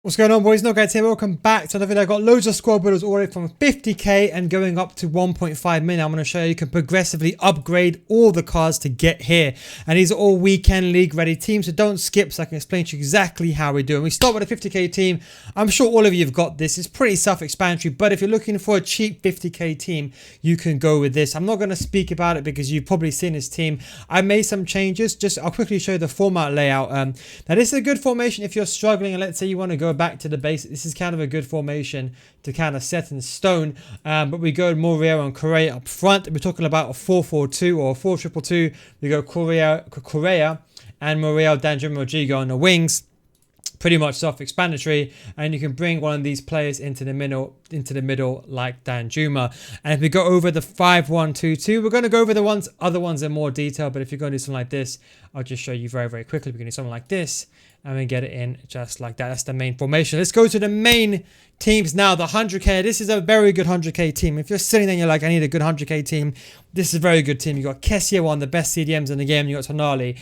What's going on, boys? No guys here. Welcome back to another video. I got loads of squad builders already from 50k and going up to 1.5 million. I'm going to show you can progressively upgrade all the cards to get here. And these are all weekend league ready teams, so don't skip so I can explain to you exactly how we do. And we start with a 50k team. I'm sure all of you have got this. It's pretty self-explanatory, but if you're looking for a cheap 50k team, you can go with this. I'm not going to speak about it because you've probably seen this team. I made some changes. I'll quickly show you the format layout. Now this is a good formation if you're struggling and let's say you want to go back to the basics. This is kind of a good formation to kind of set in stone, but we go Muriel and Correa up front. We're talking about a 4-4-2 or a 4-2-2. We go Correa and Muriel, Danjuma, Rodrigo on the wings. Pretty much self-explanatory, and you can bring one of these players into the middle like Danjuma. And if we go over the 5-1-2-2, we're going to go over the other ones in more detail, but if you're going to do something like this, I'll just show you very quickly. We're going to do something like this and we get it in just like that. That's the main formation. Let's go to the main teams now. The 100k. This is a very good 100k team. If you're sitting there and you're like, I need a good 100k team, this is a very good team. You got Kessia, one of the best CDMs in the game. You got Tonali.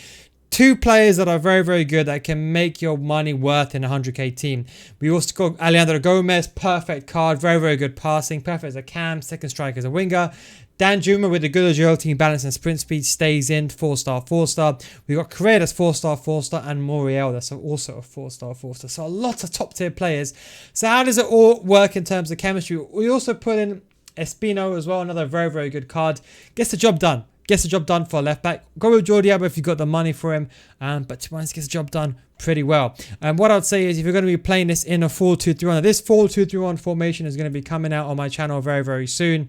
Two players that are very good that can make your money worth in a 100k team. We also got Alejandro Gomez, perfect card, very good passing, perfect as a cam, second striker as a winger. Danjuma with a good agility, balance and sprint speed stays in, 4-star. We got Correa that's 4-star, and Muriel that's also a 4-star. So a lot of top tier players. So how does it all work in terms of chemistry? We also put in Espino as well, another very good card. Gets the job done. Gets the job done for a left back. Go with Jordi Alba if you've got the money for him. But to be honest, gets the job done pretty well. And what I'd say is if you're going to be playing this in a 4-2-3-1, this 4-2-3-1 formation is going to be coming out on my channel very soon.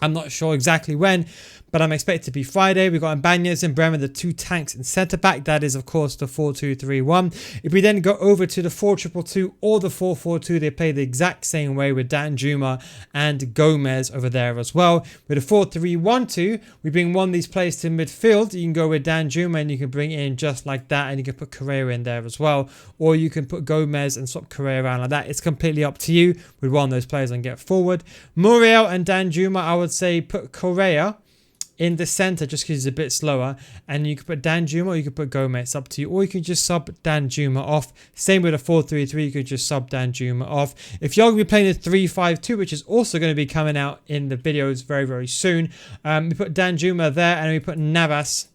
I'm not sure exactly when, but I'm expected to be Friday. We've got Ibanez and Bremen, the two tanks in centre back. That is, of course, the 4-2-3-1. If we then go over to the 4-2-2 or the 4-4-2, they play the exact same way with Danjuma and Gomez over there as well. With a 4-3-1-2, we bring one of these players to midfield. You can go with Danjuma and you can bring in just like that, and you can put Correa in there as well. Or you can put Gomez and swap Correa around like that. It's completely up to you with one of those players and get forward. Muriel and Danjuma, I would say put Correa in the center just because he's a bit slower, and you could put Danjuma or you could put Gomez. It's up to you, or you can just sub Danjuma off. Same with a 4-3-3, you could just sub Danjuma off. If you're going to be playing a 3-5-2, which is also going to be coming out in the videos very soon, we put Danjuma there and we put Navas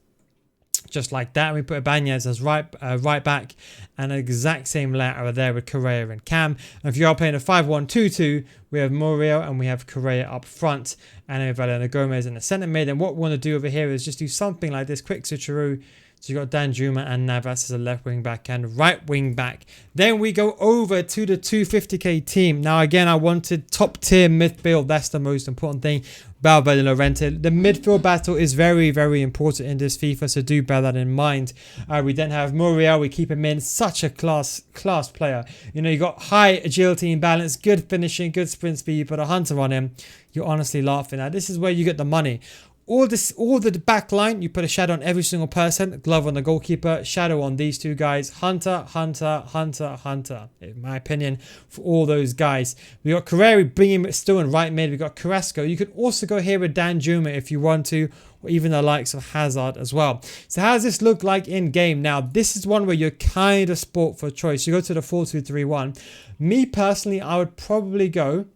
just like that, and we put Ibanez as right back, and an exact same layout over there with Correa and Cam. And if you are playing a 5-1-2-2, we have Muriel and we have Correa up front, and then we have Alejandro Gomez in the centre mid. And what we want to do over here is just do something like this, quick switcheroo. So you got Danjuma and Navas as a left wing back and right wing back. Then we go over to the 250k team. Now again, I wanted top tier midfield. That's the most important thing. Valverde and Llorente. The midfield battle is very important in this FIFA, so do bear that in mind. We then have Muriel. We keep him in. Such a class player. You know, you got high agility and balance, good finishing, good sprint speed. You put a hunter on him, you're honestly laughing at. This is where you get the money. All the back line, you put a shadow on every single person. Glove on the goalkeeper. Shadow on these two guys. Hunter. In my opinion, for all those guys. We got Correa, bring him still in right mid. We got Carrasco. You could also go here with Danjuma if you want to, or even the likes of Hazard as well. So how does this look like in game? Now, this is one where you're kind of sport for choice. You go to the 4-2-3-1. Me personally, I would probably go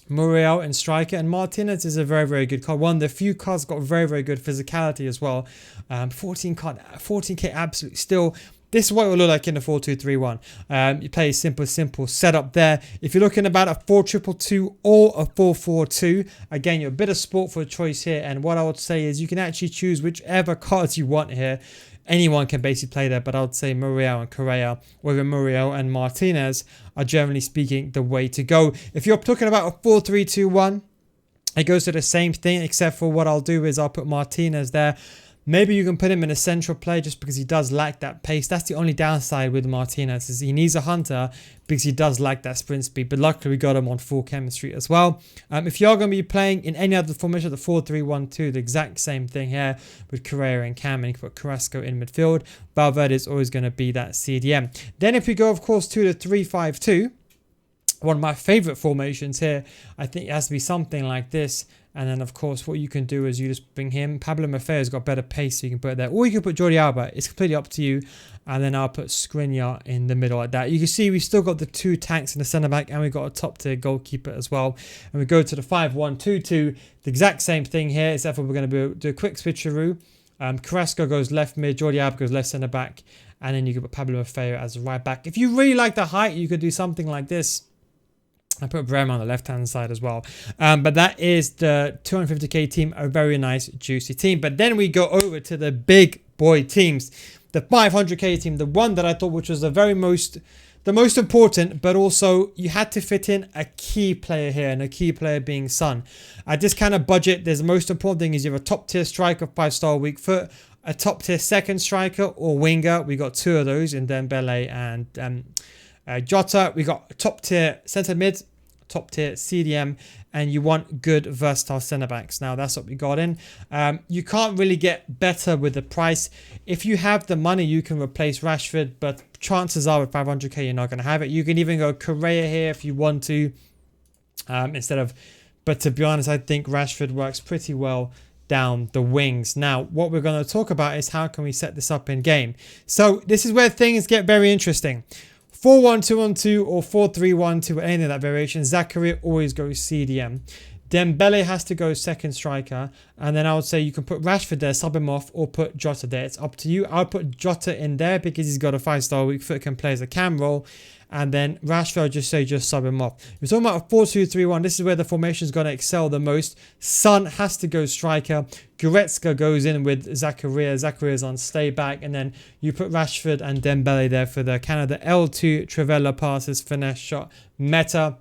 Muriel and striker, and Martinez is a very good card. One of the few cards got very good physicality as well. 14k absolutely still. This is what it will look like in the 4-2-3-1. You play a simple setup there. If you're looking about a 4-2-2 or a 4-4-2, again, you're a bit of sport for choice here. And what I would say is you can actually choose whichever cards you want here. Anyone can basically play there, but I would say Muriel and Correa, or even Muriel and Martinez are generally speaking the way to go. If you're talking about a 4-3-2-1, it goes to the same thing, except for what I'll do is I'll put Martinez there. Maybe you can put him in a central play just because he does lack that pace. That's the only downside with Martinez, is he needs a hunter because he does lack that sprint speed. But luckily we got him on full chemistry as well. If you're going to be playing in any other formation, the 4-3-1-2, the exact same thing here with Correa and Cam, and you can put Carrasco in midfield. Valverde is always going to be that CDM. Then if we go, of course, to the 3-5-2, one of my favorite formations here. I think it has to be something like this. And then, of course, what you can do is you just bring him. Pablo Maffeo's got better pace, so you can put it there. Or you can put Jordi Alba. It's completely up to you. And then I'll put Skriniar in the middle like that. You can see we've still got the 2 tanks in the centre-back, and we've got a top-tier goalkeeper as well. And we go to the 5-1-2-2. The exact same thing here, except for we're going to do a quick switcheroo. Carrasco goes left mid, Jordi Alba goes left centre-back. And then you can put Pablo Maffeo as a right-back. If you really like the height, you could do something like this. I put Bremer on the left-hand side as well. But that is the 250k team, a very nice, juicy team. But then we go over to the big boy teams. The 500k team, the one that I thought which was the most important, but also you had to fit in a key player here, and a key player being Son. At this kind of budget, the most important thing is you have a top-tier striker, 5-star weak foot, a top-tier second striker or winger. We got 2 of those in Dembele and Jota. We got top-tier centre mid, top-tier CDM, and you want good versatile centre backs. Now that's what we got in. You can't really get better with the price. If you have the money, you can replace Rashford, but chances are with 500k you're not going to have it. You can even go Correa here if you want to, but to be honest, I think Rashford works pretty well down the wings. Now what we're going to talk about is how can we set this up in game. So this is where things get very interesting. 4-1-2-1-2 or 4-3-1-2, any of that variation. Zakaria always goes CDM. Dembele has to go second striker. And then I would say you can put Rashford there, sub him off, or put Jota there. It's up to you. I'll put Jota in there because he's got a 5-star weak foot, can play as a cam role. And then Rashford, just sub him off. We're talking about a 4-2-3-1. This is where the formation is going to excel the most. Son has to go striker. Goretzka goes in with Zakaria. Zakaria's on stay back. And then you put Rashford and Dembele there for the kind of the L2 Trivela passes, finesse shot, meta.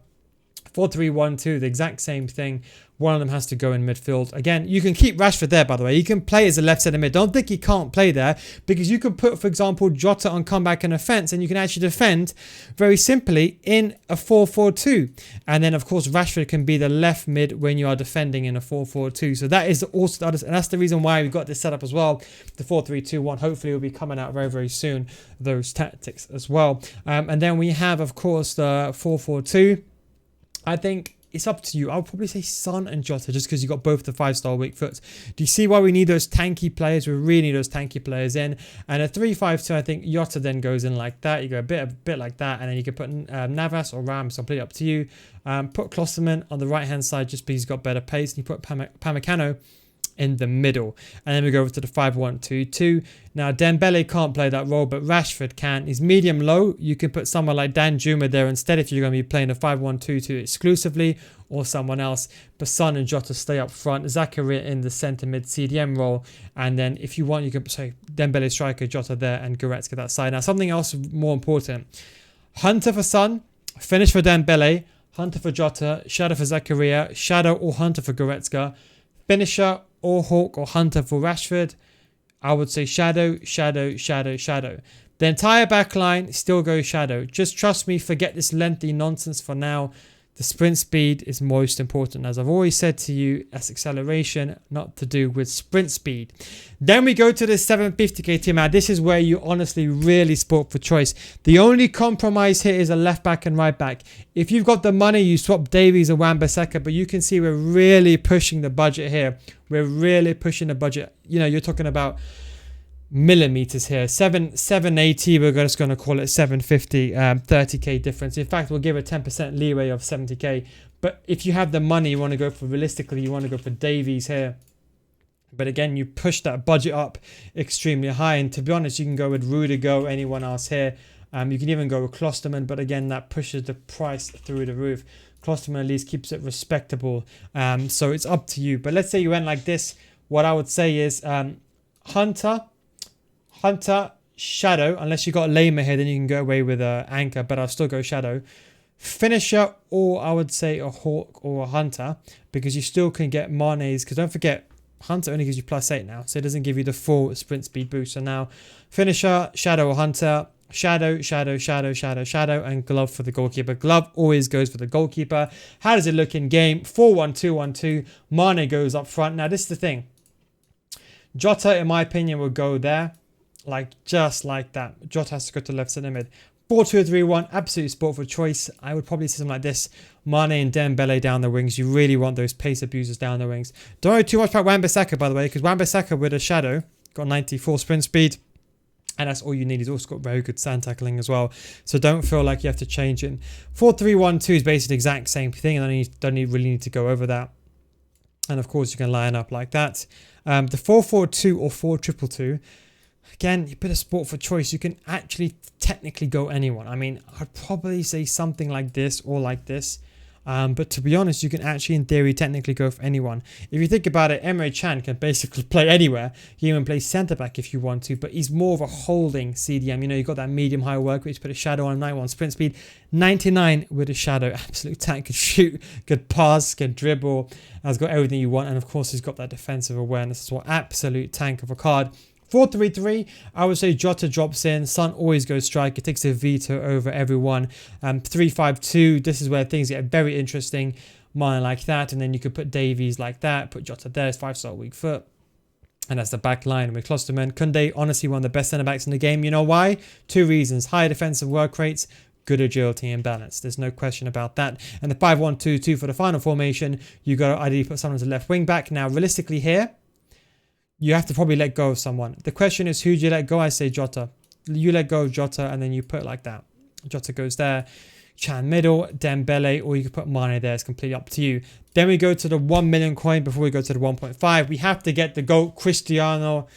4-3-1-2, the exact same thing. One of them has to go in midfield. Again, you can keep Rashford there, by the way. He can play as a left centre mid. Don't think he can't play there, because you can put, for example, Jota on comeback and offence, and you can actually defend very simply in a 4-4-2. And then, of course, Rashford can be the left mid when you are defending in a 4-4-2. So that is also, and that's the reason why we've got this set up as well. The 4-3-2-1 hopefully will be coming out very, very soon, those tactics as well. And then we have, of course, the 4-4-2. I think it's up to you. I'll probably say Son and Jota just because you got both the 5-star weak foots. Do you see why we need those tanky players? We really need those tanky players in. And a 3-5-2, I think Jota then goes in like that. You go a bit like that, and then you can put Navas or Rams, completely up to you. Put Klosterman on the right-hand side just because he's got better pace. And you put Pamecano in the middle. And then we go over to the 5-1-2-2. Now, Dembele can't play that role, but Rashford can. He's medium-low. You can put someone like Dan Juma there instead if you're going to be playing a 5-1-2-2 exclusively, or someone else. But Son and Jota stay up front. Zakaria in the centre-mid CDM role. And then if you want, you can say Dembele striker, Jota there, and Goretzka that side. Now, something else more important. Hunter for Son, finish for Dembele, Hunter for Jota, Shadow for Zakaria, Shadow or Hunter for Goretzka, finisher or Hawk or Hunter for Rashford. I would say Shadow, Shadow, Shadow, Shadow. The entire back line still goes Shadow. Just trust me, forget this lengthy nonsense for now. The sprint speed is most important. As I've always said to you, that's acceleration, not to do with sprint speed. Then we go to the 750k team. Now, this is where you honestly really sport for choice. The only compromise here is a left back and right back. If you've got the money, you swap Davies and Wan-Bissaka, but you can see we're really pushing the budget here. We're really pushing the budget. You know, you're talking about millimeters here. 780, we're just going to call it 750, 30k difference. In fact, we'll give a 10% leeway of 70k. But if you have the money, you want to go for, realistically, you want to go for Davies here. But again, you push that budget up extremely high. And to be honest, you can go with Rudiger or anyone else here. You can even go with Klosterman, but again, that pushes the price through the roof. Klosterman at least keeps it respectable. So it's up to you. But let's say you went like this. What I would say is Hunter, Shadow, unless you got Lamer here, then you can go away with Anchor, but I'll still go Shadow. Finisher, or I would say a Hawk or a Hunter, because you still can get Mane's, because don't forget, Hunter only gives you +8 now, so it doesn't give you the full sprint speed boost. So now, Finisher, Shadow or Hunter, Shadow, Shadow, Shadow, Shadow, Shadow, and Glove for the goalkeeper. Glove always goes for the goalkeeper. How does it look in game? 4-1-2-1-2. Mane goes up front. Now, this is the thing. Jota, in my opinion, will go there. Like, just like that. Jota has to go to left centre mid. 4-2-3-1, absolute sport for choice. I would probably say something like this. Mane and Dembele down the wings. You really want those pace abusers down the wings. Don't worry too much about Wan-Bissaka, by the way, because Wan-Bissaka with a shadow got 94 sprint speed. And that's all you need. He's also got very good sand tackling as well. So don't feel like you have to change it. 4-3-1-2 is basically the exact same thing. And you don't really need to go over that. And of course, you can line up like that. The 4-4-2 or 4-2-2. Again, a bit of sport for choice. You can actually technically go anyone. I mean, I'd probably say something like this or like this. But to be honest, you can actually, in theory, technically go for anyone. If you think about it, Emre Can can basically play anywhere. He even plays centre-back if you want to, but he's more of a holding CDM. You know, you've got that medium-high work, which put a shadow on 91 sprint speed. 99 with a shadow. Absolute tank. Could shoot, could pass, could dribble. Has got everything you want. And of course, he's got that defensive awareness as well. Absolute tank of a card. 4-3-3, I would say Jota drops in. Son always goes striker, takes a veto over everyone. 3-5-2, this is where things get very interesting. Mine like that, and then you could put Davies like that, put Jota there, it's 5-star weak foot. And that's the back line with Klosterman. Koundé, honestly, one of the best centre-backs in the game. You know why? 2 reasons. Higher defensive work rates, good agility and balance. There's no question about that. And the 5-1-2-2 for the final formation, you got to ideally put someone as a left wing back. Now, realistically here, you have to probably let go of someone. The question is, who do you let go? I say Jota. You let go of Jota and then you put it like that. Jota goes there. Chan middle, Dembele, or you can put Mane there. It's completely up to you. Then we go to the 1 million coin before we go to the 1.5. We have to get the GOAT. Cristiano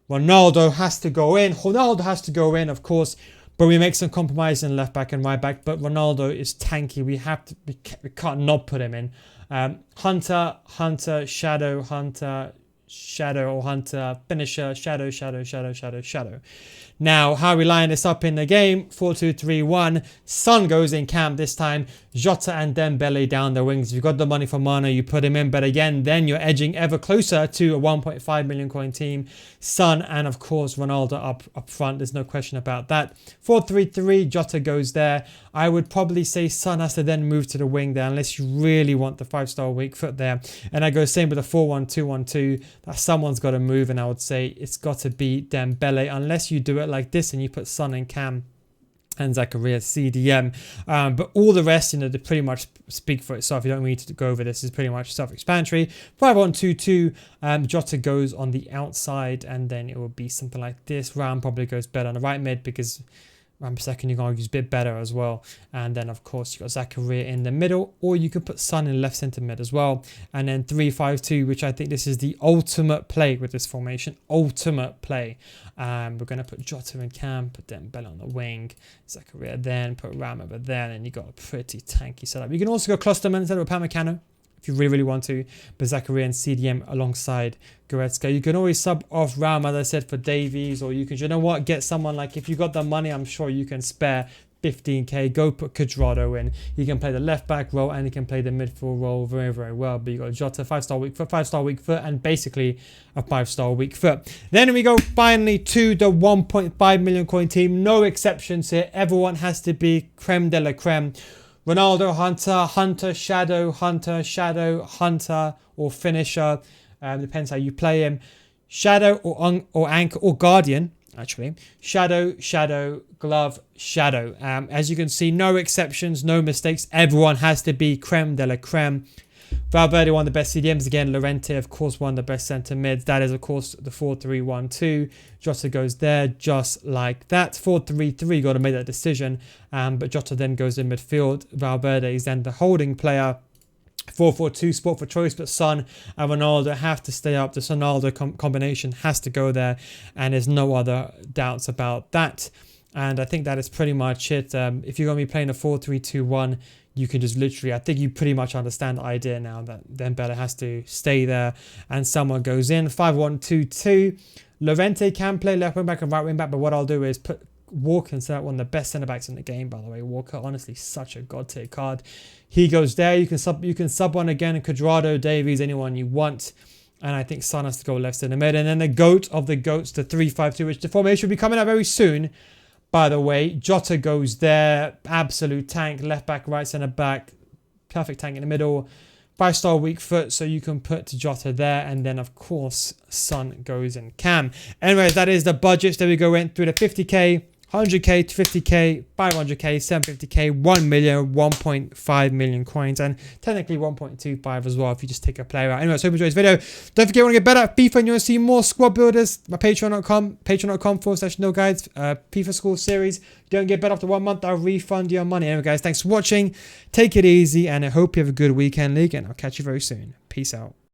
Ronaldo has to go in. Ronaldo has to go in, of course. But we make some compromise in left back and right back. But Ronaldo is tanky. We can't not put him in. Hunter, Shadow, Hunter, Shadow or Hunter, finisher, Shadow. Now, how we line this up in the game, 4-2-3-1. Son goes in camp this time. Jota and Dembele down the wings. If you've got the money for Mane, you put him in. But again, then you're edging ever closer to a 1.5 million coin team. Son and, of course, Ronaldo up front. There's no question about that. 4-3-3, Jota goes there. I would probably say Son has to then move to the wing there unless you really want the 5-star weak foot there. And I go same with the 4-1-2-1-2. That someone's got to move, and I would say it's got to be Dembele unless you do it like this and you put Son and Cam and Zakaria CDM. But all the rest, they pretty much speak for itself. You don't need to go over this. It's pretty much self-explanatory. 5-1-2-2. Jota goes on the outside, and then it will be something like this. Ram probably goes better on the right mid because Wan-Bissaka, you can argue, is a bit better as well. And then, of course, you've got Zakaria in the middle, or you could put Son in left centre mid as well. And then 3-5-2, which I think this is the ultimate play with this formation. Ultimate play. We're going to put Jota in Cam, put Dembele on the wing, Zakaria then, put Ram over there, and you got a pretty tanky setup. You can also go Klosterman instead of Upamecano if you really want to, but Zakaria and CDM alongside Goretzka. You can always sub off Ram, as I said, for Davies, or you can, you know what, get someone like, if you got the money, I'm sure you can spare 15k, go put Cuadrado in. He can play the left back role and he can play the midfield role very, very well. But you got Jota, 5-star weak foot, and basically a 5-star weak foot. Then we go finally to the 1.5 million coin team. No exceptions here. Everyone has to be creme de la creme. Ronaldo, Hunter, Shadow, Hunter, or finisher. Depends how you play him. Shadow or anchor or guardian. Actually, shadow, glove, shadow. As you can see, no exceptions, no mistakes. Everyone has to be creme de la creme. Valverde, one of the best CDMs again. Llorente, of course, one of the best centre mids. That is, of course, the 4-3-1-2. Jota goes there just like that. 4-3-3, got to make that decision. But Jota then goes in midfield. Valverde is then the holding player. 4-4-2, sport for choice, but Son and Ronaldo have to stay up. The Ronaldo combination has to go there, and there's no other doubts about that. And I think that is pretty much it. If you're going to be playing a 4-3-2-1, you can just literally, I think you pretty much understand the idea now that Dembele has to stay there and someone goes in. 5-1-2-2. Llorente can play left wing back and right wing back, but what I'll do is put Walker instead, one of the best centre backs in the game, by the way. Walker, honestly, such a god tier card. He goes there. You can sub one again. Cuadrado, Davies, anyone you want. And I think Son has to go left centre mid. And then the GOAT of the GOATs, the 3-5-2, which the formation will be coming out very soon. By the way, Jota goes there. Absolute tank. Left back, right centre back. Perfect tank in the middle. 5-star weak foot, so you can put Jota there. And then, of course, Son goes in Cam. Anyway, that is the budgets. There we go. Went through the 50k, 100k to 50k, 500k, 750k, 1 million, 1.5 million coins, and technically 1.25 as well if you just take a player out. Anyway, so hope you enjoyed this video. Don't forget, you want to get better at FIFA and you want to see more squad builders, my patreon.com/no guides, FIFA School Series. If you don't get better after 1 month, I'll refund your money. Anyway, guys, thanks for watching. Take it easy, and I hope you have a good weekend league, and I'll catch you very soon. Peace out.